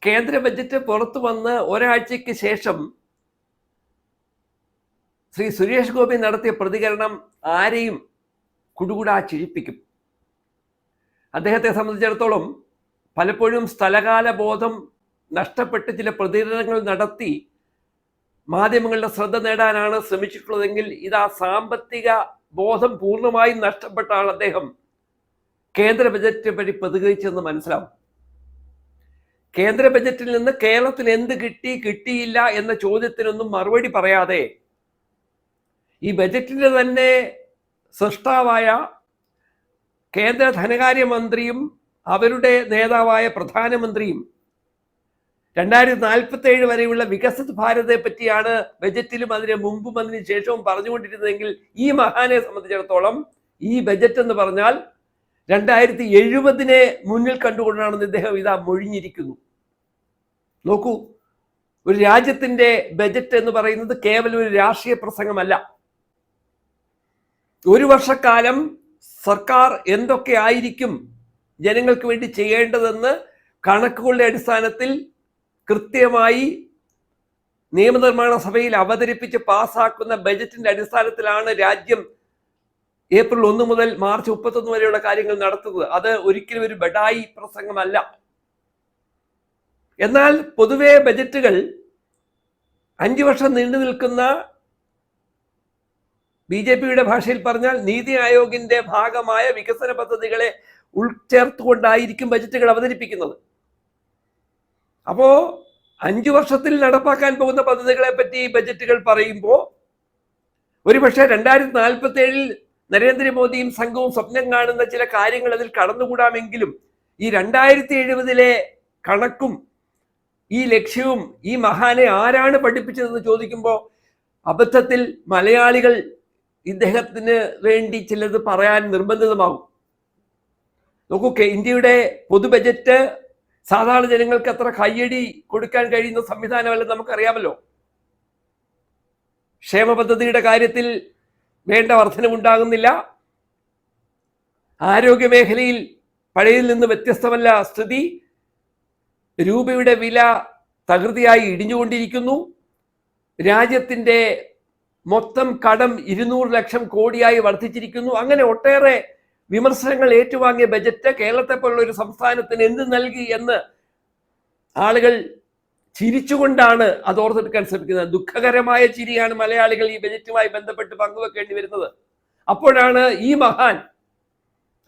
കേന്ദ്ര ബജറ്റ് പുറത്തു വന്ന് ഒരാഴ്ചയ്ക്ക് ശേഷം ശ്രീ സുരേഷ് ഗോപി നടത്തിയ പ്രതികരണം ആരെയും കുടുകൂടാ ചിരിപ്പിക്കും. അദ്ദേഹത്തെ സംബന്ധിച്ചിടത്തോളം പലപ്പോഴും സ്ഥലകാല ബോധം നഷ്ടപ്പെട്ട് ചില പ്രതികരണങ്ങൾ നടത്തി മാധ്യമങ്ങളുടെ ശ്രദ്ധ നേടാനാണ് ശ്രമിച്ചിട്ടുള്ളതെങ്കിൽ ഇതാ സാമ്പത്തിക ബോധം പൂർണ്ണമായും നഷ്ടപ്പെട്ടാണ് അദ്ദേഹം കേന്ദ്ര ബജറ്റിനെ പറ്റി പ്രതികരിച്ചെന്ന് മനസ്സിലാവും. കേന്ദ്ര ബജറ്റിൽ നിന്ന് കേരളത്തിന് എന്ത് കിട്ടി കിട്ടിയില്ല എന്ന ചോദ്യത്തിനൊന്നും മറുപടി പറയാതെ ഈ ബജറ്റിന്റെ തന്നെ സൃഷ്ടാവായ കേന്ദ്ര ധനകാര്യമന്ത്രിയും അവരുടെ നേതാവായ പ്രധാനമന്ത്രിയും 2047 വരെയുള്ള വികസിത് ഭാരതത്തെ പറ്റിയാണ് ബജറ്റിലും അതിന് മുമ്പും അതിന് ശേഷവും പറഞ്ഞുകൊണ്ടിരുന്നതെങ്കിൽ ഈ മഹാനെ സംബന്ധിച്ചിടത്തോളം ഈ ബജറ്റ് എന്ന് പറഞ്ഞാൽ 2070 മുന്നിൽ കണ്ടുകൊണ്ടാണെന്ന് ഇദ്ദേഹം ഇതാ മൊഴിഞ്ഞിരിക്കുന്നു. നോക്കൂ, ഒരു രാജ്യത്തിന്റെ ബജറ്റ് എന്ന് പറയുന്നത് കേവലം ഒരു രാഷ്ട്രീയ പ്രസംഗമല്ല. ഒരു വർഷക്കാലം സർക്കാർ എന്തൊക്കെ ആയിരിക്കും ജനങ്ങൾക്ക് വേണ്ടി ചെയ്യേണ്ടതെന്ന് കണക്കുകളുടെ അടിസ്ഥാനത്തിൽ കൃത്യമായി നിയമനിർമ്മാണ സഭയിൽ അവതരിപ്പിച്ച് പാസ്സാക്കുന്ന ബജറ്റിന്റെ അടിസ്ഥാനത്തിലാണ് രാജ്യം ഏപ്രിൽ 1 മുതൽ മാർച്ച് 31 വരെയുള്ള കാര്യങ്ങൾ നടത്തുന്നത്. അത് ഒരിക്കലും ഒരു ബഡായി പ്രസംഗമല്ല. എന്നാൽ പൊതുവെ ബജറ്റുകൾ 5 വർഷം നീണ്ടു നിൽക്കുന്ന BJPയുടെ ഭാഷയിൽ പറഞ്ഞാൽ നീതി ആയോഗിന്റെ ഭാഗമായ വികസന പദ്ധതികളെ ഉൾച്ചേർത്തുകൊണ്ടായിരിക്കും ബജറ്റുകൾ അവതരിപ്പിക്കുന്നത്. അപ്പോ 5 വർഷത്തിൽ നടപ്പാക്കാൻ പോകുന്ന പദ്ധതികളെ പറ്റി ബജറ്റുകൾ പറയുമ്പോൾ ഒരുപക്ഷെ 2047 നരേന്ദ്രമോദിയും സംഘവും സ്വപ്നം കാണുന്ന ചില കാര്യങ്ങൾ അതിൽ കടന്നുകൂടാമെങ്കിലും ഈ 2070 കണക്കും ഈ ലക്ഷ്യവും ഈ മഹാനെ ആരാണ് പഠിപ്പിച്ചതെന്ന് ചോദിക്കുമ്പോൾ അബദ്ധത്തിൽ മലയാളികൾ ഇദ്ദേഹത്തിന് വേണ്ടി ചിലത് പറയാൻ നിർബന്ധിതമാകും. നോക്കൂ, ഇന്ത്യയുടെ പൊതു ബജറ്റ് സാധാരണ ജനങ്ങൾക്ക് അത്ര കയ്യടി കൊടുക്കാൻ കഴിയുന്ന സംവിധാനമല്ല, നമുക്കറിയാമല്ലോ. ക്ഷേമ പദ്ധതിയുടെ കാര്യത്തിൽ വേണ്ട വർധനവുണ്ടാകുന്നില്ല. ആരോഗ്യ മേഖലയിൽ പഴയതിൽ നിന്ന് വ്യത്യസ്തമല്ല സ്ഥിതി. രൂപയുടെ വില തകൃതിയായി ഇടിഞ്ഞുകൊണ്ടിരിക്കുന്നു. രാജ്യത്തിൻ്റെ മൊത്തം കടം 200 ലക്ഷം കോടിയായി വർദ്ധിച്ചിരിക്കുന്നു. അങ്ങനെ ഒട്ടേറെ വിമർശനങ്ങൾ ഏറ്റുവാങ്ങിയ ബജറ്റ് കേരളത്തെ പോലുള്ള ഒരു സംസ്ഥാനത്തിന് എന്ത് നൽകി എന്ന് ആളുകൾ ചിരിച്ചുകൊണ്ടാണ് അത് ഓർത്തെടുക്കാൻ ശ്രമിക്കുന്നത്. ദുഃഖകരമായ ചിരിയാണ് മലയാളികൾ ഈ ബജറ്റുമായി ബന്ധപ്പെട്ട് പങ്കുവെക്കേണ്ടി വരുന്നത്. അപ്പോഴാണ് ഈ മഹാൻ,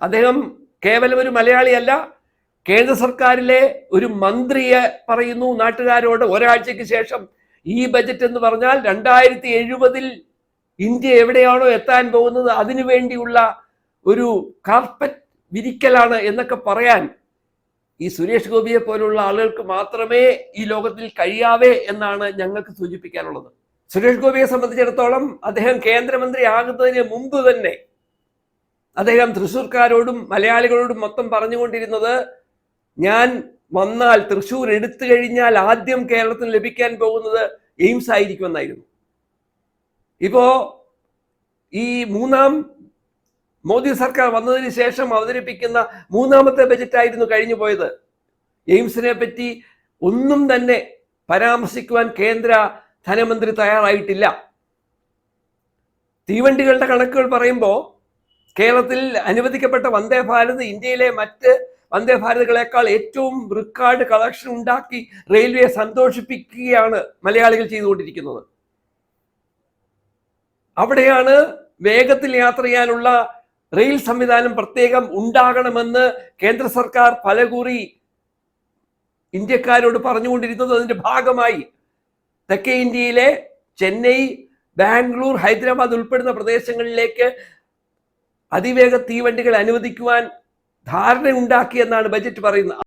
അദ്ദേഹം കേവലം ഒരു മലയാളിയല്ല, കേന്ദ്ര സർക്കാരിലെ ഒരു മന്ത്രിയെ പറയുന്നു നാട്ടുകാരോട് ഒരാഴ്ചയ്ക്ക് ശേഷം ഈ ബജറ്റ് എന്ന് പറഞ്ഞാൽ 2070 ഇന്ത്യ എവിടെയാണോ എത്താൻ പോകുന്നത് അതിനു വേണ്ടിയുള്ള ഒരു കാർപ്പറ്റ് വിരിക്കലാണ് എന്നൊക്കെ പറയാൻ ഈ സുരേഷ് ഗോപിയെ പോലുള്ള ആളുകൾക്ക് മാത്രമേ ഈ ലോകത്തിൽ കഴിയാവേ എന്നാണ് ഞങ്ങൾക്ക് സൂചിപ്പിക്കാനുള്ളത്. സുരേഷ് ഗോപിയെ സംബന്ധിച്ചിടത്തോളം അദ്ദേഹം കേന്ദ്രമന്ത്രി ആകുന്നതിന് മുമ്പ് തന്നെ അദ്ദേഹം തൃശ്ശൂർക്കാരോടും മലയാളികളോടും മൊത്തം പറഞ്ഞുകൊണ്ടിരുന്നത്, ഞാൻ വന്നാൽ തൃശ്ശൂർ എടുത്തു കഴിഞ്ഞാൽ ആദ്യം കേരളത്തിന് ലഭിക്കാൻ പോകുന്നത് എയിംസ് ആയിരിക്കുമെന്നായിരുന്നു. ഇപ്പോ ഈ മോദി സർക്കാർ വന്നതിന് ശേഷം അവതരിപ്പിക്കുന്ന 3ാമത്തെ ബജറ്റായിരുന്നു കഴിഞ്ഞു പോയത്. എയിംസിനെ പറ്റി ഒന്നും തന്നെ പരാമർശിക്കുവാൻ കേന്ദ്ര ധനമന്ത്രി തയ്യാറായിട്ടില്ല. തീവണ്ടികളുടെ കണക്കുകൾ പറയുമ്പോൾ കേരളത്തിൽ അനുവദിക്കപ്പെട്ട വന്ദേ ഭാരത് ഇന്ത്യയിലെ മറ്റ് വന്ദേ ഭാരതുകളെക്കാൾ ഏറ്റവും റെക്കോർഡ് കളക്ഷൻ ഉണ്ടാക്കി റെയിൽവേ സന്തോഷിപ്പിക്കുകയാണ് മലയാളികൾ ചെയ്തുകൊണ്ടിരിക്കുന്നത്. അവിടെയാണ് വേഗത്തിൽ യാത്ര ചെയ്യാനുള്ള റെയിൽ സംവിധാനം പ്രത്യേകം ഉണ്ടാകണമെന്ന് കേന്ദ്ര സർക്കാർ പലകുറി ഇന്ത്യക്കാരോട് പറഞ്ഞുകൊണ്ടിരുന്നത്. അതിന്റെ ഭാഗമായി തെക്കേ ഇന്ത്യയിലെ ചെന്നൈ, ബാംഗ്ലൂർ, ഹൈദരാബാദ് ഉൾപ്പെടുന്ന പ്രദേശങ്ങളിലേക്ക് അതിവേഗ തീവണ്ടികൾ അനുവദിക്കുവാൻ ധാരണയുണ്ടാക്കിയെന്നാണ് ബജറ്റ് പറയുന്നത്.